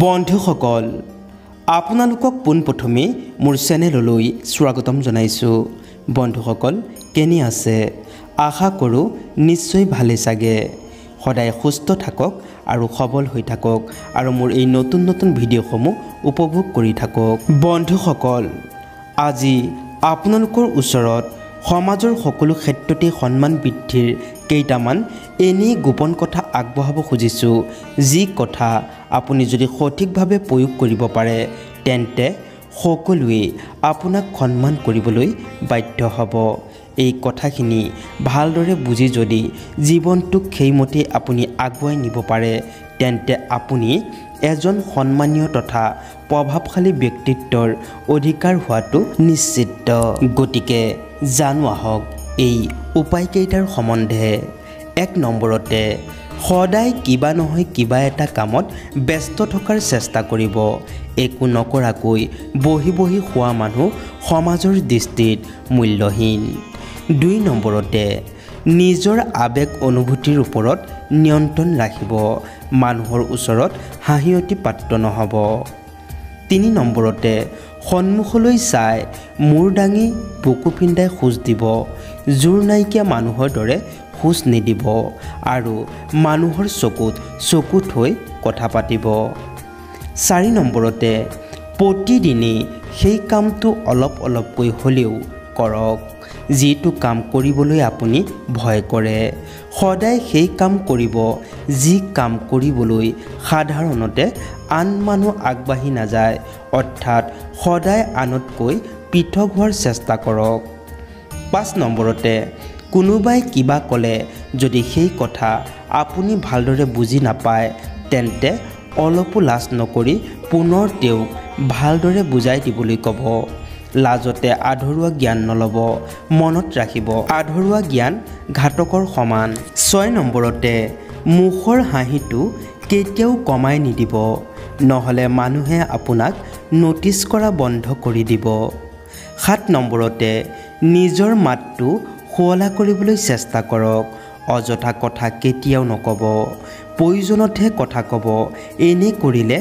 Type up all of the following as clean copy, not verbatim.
বন্ধুসকল আপোনালোকক পোনপ্ৰথমে মোৰ চেনেললৈ স্বাগতম জনাইছোঁ। বন্ধুসকল কেনে আছে? আশা কৰোঁ নিশ্চয় ভালে চাগে। সদায় সুস্থ থাকক আৰু সবল হৈ থাকক আৰু মোৰ এই নতুন নতুন ভিডিঅ'সমূহ উপভোগ কৰি থাকক। বন্ধুসকল আজি আপোনালোকৰ ওচৰত সমাজৰ সকলো ক্ষেত্ৰতে সন্মান বৃদ্ধিৰ কেইটামান এনেই গোপন কথা আগবঢ়াব খুজিছোঁ, যি কথা আপুনি যদি সঠিকভাৱে প্ৰয়োগ কৰিব পাৰে তেন্তে সকলোৱে আপোনাক সন্মান কৰিবলৈ বাধ্য হ'ব। এই কথাখিনি ভালদৰে বুজি যদি জীৱনটোক সেইমতে আপুনি আগুৱাই নিব পাৰে তেন্তে আপুনি এজন সন্মানীয় তথা প্ৰভাৱশালী ব্যক্তিত্বৰ অধিকাৰ হোৱাটো নিশ্চিত। গতিকে জানো আহক এই উপায়কেইটাৰ সম্বন্ধে। ১ নম্বৰতে সদায় কিবা নহয় কিবা এটা কামত ব্যস্ত থকাৰ চেষ্টা কৰিব। একো নকৰাকৈ বহি বহি খোৱা মানুহ সমাজৰ দৃষ্টিত মূল্যহীন। ২ নম্বৰতে নিজৰ আৱেগ অনুভূতিৰ ওপৰত নিয়ন্ত্ৰণ ৰাখিব। মানুহৰ ওচৰত হাঁহিয়তি পাত্ৰ নহ'ব। ৩ নম্বৰতে সন্মুখলৈ চাই মূৰ দাঙি বুকু পিন্ধাই খোজ দিব। জোৰ নাইকিয়া মানুহৰ দৰে খোজ নিদিব আৰু মানুহৰ চকুত চকু থৈ কথা পাতিব। ৪ নম্বৰতে প্ৰতিদিনেই সেই কামটো অলপ অলপকৈ হ'লেও কৰক যিটো কাম কৰিবলৈ আপুনি ভয় কৰে। সদায় সেই কাম কৰিব যি কাম কৰিবলৈ সাধাৰণতে আন মানুহ আগবাঢ়ি নাযায়, অৰ্থাৎ সদায় আনতকৈ পৃথক হোৱাৰ চেষ্টা কৰক। ৫ নম্বৰতে কোনোবাই কিবা ক'লে যদি সেই কথা আপুনি ভালদৰে বুজি নাপায় তেন্তে অলপো লাজ নকৰি পুনৰ তেওঁক ভালদৰে বুজাই দিবলৈ ক'ব। লাজতে আধৰুৱা জ্ঞান নল'ব। মনত ৰাখিব আধৰুৱা জ্ঞান ঘাতকৰ সমান। ৬ নম্বৰতে মুখৰ হাঁহিটো কেতিয়াও কমাই নিদিব, নহ'লে মানুহে আপোনাক ন'টিছ কৰা বন্ধ কৰি দিব। ৭ নম্বৰতে নিজৰ মাতটো শুৱলা কৰিবলৈ চেষ্টা কৰক। অযথা কথা কেতিয়াও নক'ব, প্ৰয়োজনতহে কথা ক'ব। এনে কৰিলে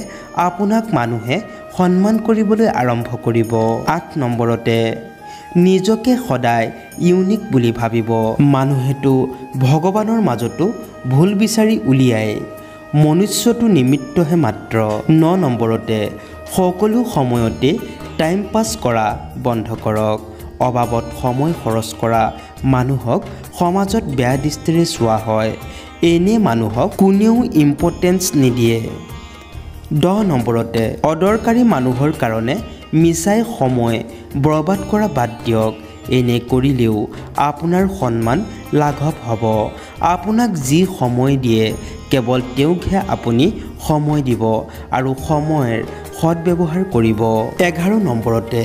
আপোনাক মানুহে সন্মান কৰিবলৈ আৰম্ভ কৰিব। ৮ নম্বৰতে নিজকে সদায় ইউনিক বুলি ভাবিব। মানুহেতো ভগৱানৰ মাজতো ভুল বিচাৰি উলিয়ায়, মনুষ্যটো নিমিত্তহে মাত্ৰ। ৯ নম্বৰতে সকলো সময়তে টাইম পাছ কৰা বন্ধ কৰক। অবাবত সময় খৰচ কৰা মানুহক সমাজত বেয়া দৃষ্টিৰে চোৱা হয়। এনে মানুহক কোনেও ইম্পৰ্টেঞ্চ নিদিয়ে। ১০ নম্বৰতে অদৰকাৰী মানুহৰ কাৰণে মিছাই সময় বৰবাদ কৰা বাদ দিয়ক। এনে কৰিলেও আপোনাৰ সন্মান লাঘৱ হ'ব। আপোনাক যি সময় দিয়ে কেৱল তেওঁকহে আপুনি সময় দিব আৰু সময়ৰ সৎব্যৱহাৰ কৰিব। ১১ নম্বৰতে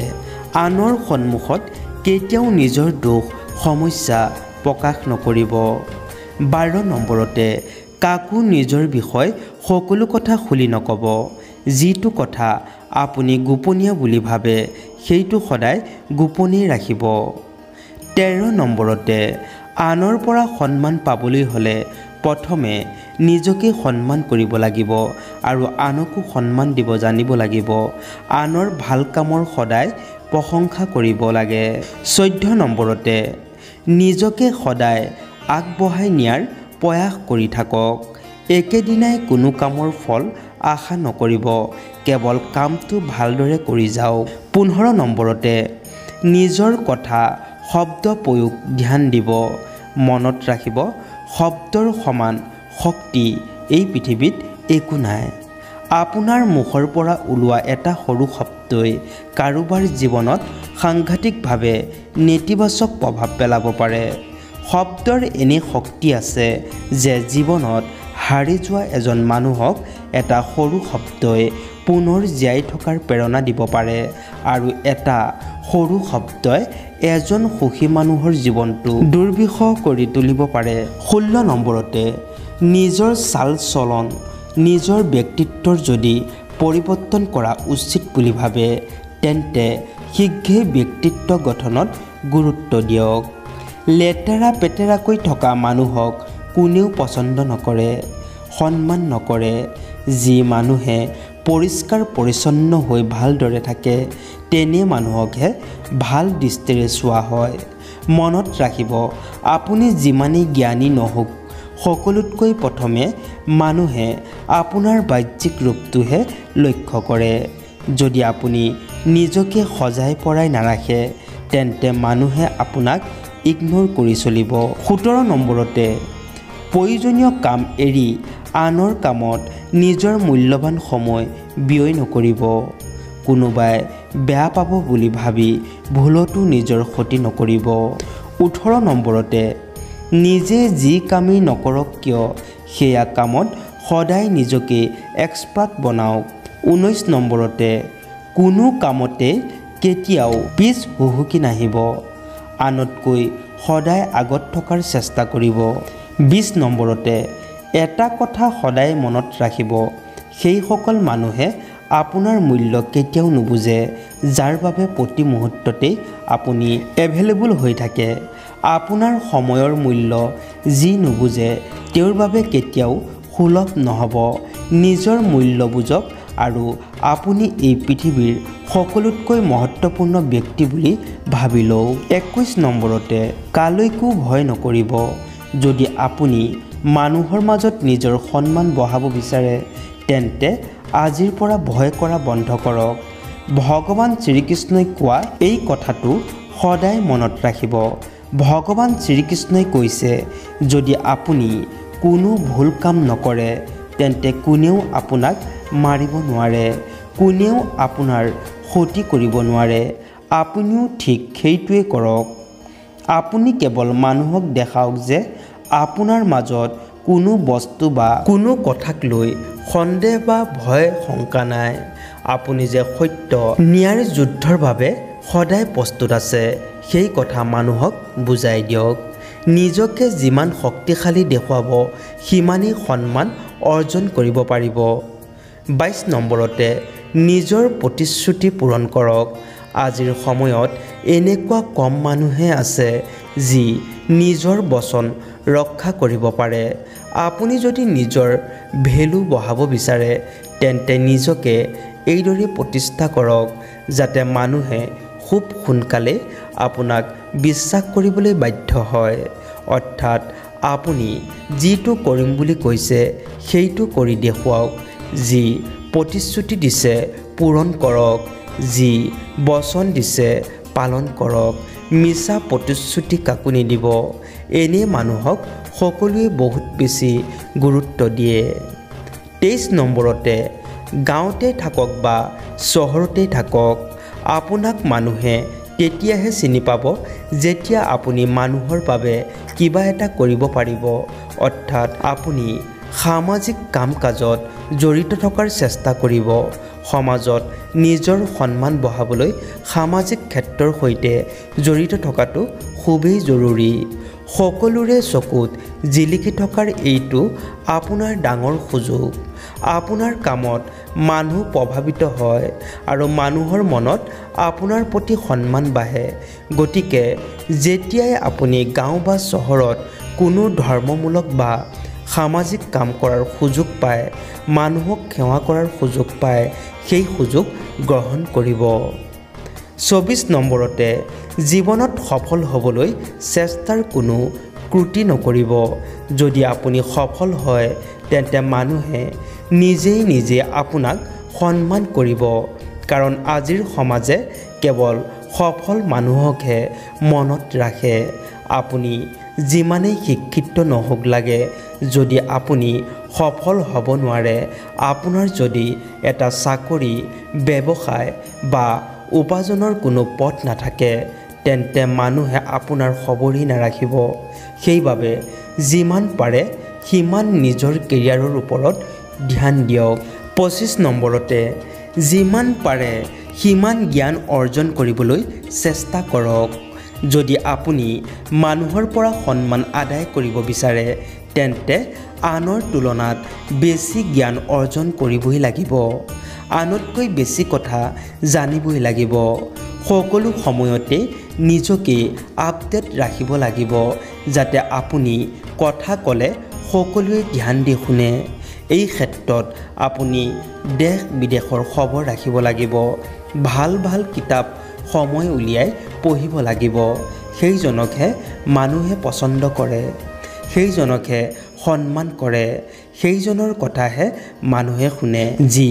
আনৰ সন্মুখত কেতিয়াও নিজৰ দুখ সমস্যা প্ৰকাশ নকৰিব। ১২ নম্বৰতে কাকো নিজৰ বিষয়ে সকলো কথা খুলি নক'ব। যিটো কথা আপুনি গোপনীয় বুলি ভাবে সেইটো সদায় গোপনেই ৰাখিব। ১৩ নম্বৰতে আনৰ পৰা সন্মান পাবলৈ হ'লে প্ৰথমে নিজকে সন্মান কৰিব লাগিব আৰু আনকো সন্মান দিব জানিব লাগিব। আনৰ ভাল কামৰ সদায় প্ৰশংসা কৰিব লাগে। ১৪ নম্বৰতে নিজকে সদায় আগবঢ়াই নিয়াৰ প্ৰয়াস কৰি থাকক। একেদিনাই কোনো কামৰ ফল আশা নকৰিব, কেৱল কামটো ভালদৰে কৰি যাওক। ১৫ নম্বৰতে নিজৰ কথা শব্দ প্ৰয়োগ ধ্যান দিব। মনত ৰাখিব শব্দৰ সমান শক্তি এই পৃথিৱীত একো নাই। আপোনাৰ মুখৰ পৰা ওলোৱা এটা সৰু শব্দই কাৰোবাৰ জীৱনত সাংঘাতিকভাৱে নেতিবাচক প্ৰভাৱ পেলাব পাৰে। শব্দৰ এনে শক্তি আছে যে জীৱনত হাৰি যোৱা এজন মানুহক এটা সৰু শব্দই পুনৰ জীয়াই থকাৰ প্ৰেৰণা দিব পাৰে আৰু এটা সৰু শব্দই এজন সুখী মানুহৰ জীৱনটো দুৰ্বিষহ কৰি তুলিব পাৰে। ১৬ নম্বৰতে নিজৰ চাল চলন নিজৰ ব্যক্তিত্বৰ যদি পৰিৱৰ্তন কৰা উচিত বুলি ভাবে তেন্তে শীঘ্ৰেই ব্যক্তিত্ব গঠনত গুৰুত্ব দিয়ক। লেতেৰা পেতেৰাকৈ থকা মানুহক কোনেও পচন্দ নকৰে, সন্মান নকৰে। যি মানুহে পৰিষ্কাৰ পৰিচ্ছন্ন হৈ ভালদৰে থাকে তেনে মানুহকহে ভাল দৃষ্টিৰে চোৱা হয়। মনত ৰাখিব, আপুনি যিমানেই জ্ঞানী নহওক, সকলোতকৈ প্ৰথমে মানুহে আপোনাৰ বাহ্যিক ৰূপটোহে লক্ষ্য কৰে। যদি আপুনি নিজকে সজাই পৰাই নাৰাখে তেন্তে মানুহে আপোনাক ইগনোৰ কৰি চলিব। 17 নম্বৰতে প্ৰয়োজনীয় কাম এৰি আনৰ কামত নিজৰ মূল্যৱান সময় ব্যয় নকৰিব। কোনোবাই বেয়া পাব বুলি ভাবি ভুলতো নিজৰ ক্ষতি নকৰিব। 18 নম্বৰতে নিজে যি কামেই নকৰক কিয় সেয়া কামত সদায় নিজকে এক্সপাৰ্ট বনাওক। 19 নম্বৰতে কোনো কামতে কেতিয়াও পিছ হুহুকি নাহিব, আনতকৈ সদায় আগত থকাৰ চেষ্টা কৰিব। 20 নম্বৰতে এটা কথা সদায় মনত ৰাখিব, সেইসকল মানুহে আপোনাৰ মূল্য কেতিয়াও নুবুজে যাৰ বাবে প্ৰতি মুহূৰ্ততেই আপুনি এভেইলেবল হৈ থাকে। আপোনাৰ সময়ৰ মূল্য যি নুবুজে তেওঁৰ বাবে কেতিয়াও সুলভ নহ'ব। নিজৰ মূল্য বুজক আৰু আপুনি এই পৃথিৱীৰ সকলোতকৈ মহত্বপূৰ্ণ ব্যক্তি বুলি ভাবি লওক। 21 নম্বৰতে কালৈকো ভয় নকৰিব। যদি আপুনি মানুহৰ মাজত নিজৰ সন্মান বঢ়াব বিচাৰে তেন্তে আজিৰ পৰা ভয় কৰা বন্ধ কৰক। ভগৱান শ্ৰীকৃষ্ণই কোৱা এই কথাটো সদায় মনত ৰাখিব। ভগৱান শ্ৰীকৃষ্ণই কৈছে, যদি আপুনি কোনো ভুল কাম নকৰে তেন্তে কোনেও আপোনাক মাৰিব নোৱাৰে, কোনেও আপোনাৰ ক্ষতি কৰিব নোৱাৰে। আপুনিও ঠিক সেইটোৱে কৰক। আপুনি কেৱল মানুহক দেখাওক যে আপোনাৰ মাজত কোনো বস্তু বা কোনো কথাক লৈ সন্দেহ বা ভয় শংকা নাই। আপুনি যে সত্য ন্যায়ৰ যুদ্ধৰ বাবে সদায় প্ৰস্তুত আছে সেই কথা মানুহক বুজাই দিয়ক। নিজকে যিমান শক্তিশালী দেখুৱাব সিমানেই সন্মান অৰ্জন কৰিব পাৰিব। 22 নম্বৰতে নিজৰ প্ৰতিশ্ৰুতি পূৰণ কৰক। আজিৰ সময়ত এনেকুৱা কম মানুহে আছে যি নিজৰ বচন ৰক্ষা কৰিব পাৰে। আপুনি যদি নিজৰ ভেলু বঢ়াব বিচাৰে তেন্তে নিজকে এইদৰে প্ৰতিষ্ঠা কৰক যাতে মানুহে খুব সোনকালে আপোনাক বিশ্বাস কৰিবলৈ বাধ্য হয়। অৰ্থাৎ আপুনি যিটো কৰিম বুলি কৈছে সেইটো কৰি দেখুৱাওক। যি প্ৰতিশ্ৰুতি দিছে পূৰণ কৰক, যি বচন দিছে পালন কৰক। মিছা প্ৰতিশ্ৰুতি কাকো নিদিব। এনে মানুহক সকলোৱে বহুত বেছি গুৰুত্ব দিয়ে। 23 নম্বৰতে গাঁৱতে থাকক বা চহৰতে থাকক, আপোনাক মানুহে তেতিয়াহে চিনি পাব যেতিয়া আপুনি মানুহৰ বাবে কিবা এটা কৰিব পাৰিব। অৰ্থাৎ আপুনি সামাজিক কাম কাজত জড়িত থকাৰ চেষ্টা কৰিব। সমাজত নিজৰ সন্মান বঢ়াবলৈ সামাজিক ক্ষেত্ৰৰ সৈতে জড়িত থকাটো খুবেই জৰুৰী। সকলোৰে চকুত জিলিকি থকাৰ এইটো আপোনাৰ ডাঙৰ সুযোগ। আপোনাৰ কামত মানুহ প্ৰভাৱিত হয় আৰু মানুহৰ মনত আপোনাৰ প্ৰতি সন্মান বাঢ়ে। গতিকে যেতিয়াই আপুনি গাঁও বা চহৰত কোনো ধৰ্মমূলক বা সামাজিক কাম কৰাৰ সুযোগ পায়, মানুহক সেৱা কৰাৰ সুযোগ পায়, সেই সুযোগ গ্ৰহণ কৰিব। 24 নম্বৰতে জীৱনত সফল হ'বলৈ চেষ্টাৰ কোনো ত্ৰুটি নকৰিব। যদি আপুনি সফল হয় তেন্তে মানুহে নিজে আপোনাক সন্মান কৰিব, কাৰণ আজিৰ সমাজে কেৱল সফল মানুহকহে মনত ৰাখে। আপুনি যিমানেই শিক্ষিত নহওক লাগে, যদি আপুনি সফল হ'ব নোৱাৰে, আপোনাৰ যদি এটা চাকৰি, ব্যৱসায় বা উপাৰ্জনৰ কোনো পথ নাথাকে তেন্তে মানুহে আপোনাৰ খবৰেই নাৰাখিব। সেইবাবে যিমান পাৰে সিমান নিজৰ কেৰিয়াৰৰ ওপৰত ধ্যান দিয়ক। 25 নম্বৰতে যিমান পাৰে সিমান জ্ঞান অৰ্জন কৰিবলৈ চেষ্টা কৰক। যদি আপুনি মানুহৰ পৰা সন্মান আদায় কৰিব বিচাৰে তেন্তে আনৰ তুলনাত বেছি জ্ঞান অৰ্জন কৰিবই লাগিব। আনতকৈ বেছি কথা জানিবই লাগিব। সকলো সময়তে নিজকে আপডেট ৰাখিব লাগিব যাতে আপুনি কথা ক'লে সকলোৱে ধ্যান দি শুনে। এই ক্ষেত্ৰত আপুনি দেশ বিদেশৰ খবৰ ৰাখিব লাগিব ভাল ভাল কিতাপ সময় উলিয়াই পঢ়িব লাগিব সেইজনকহে মানুহে পছন্দ কৰে সেইজনকহে সন্মান কৰে সেইজনৰ কথাহে মানুহে শুনে যি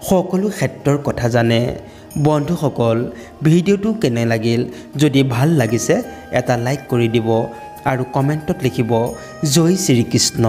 সকলো ক্ষেত্ৰৰ কথা জানে বন্ধুসকল ভিডিঅ'টো কেনে লাগিল যদি ভাল লাগিছে এটা লাইক কৰি দিব আৰু কমেণ্টত লিখিব জয় শ্ৰী কৃষ্ণ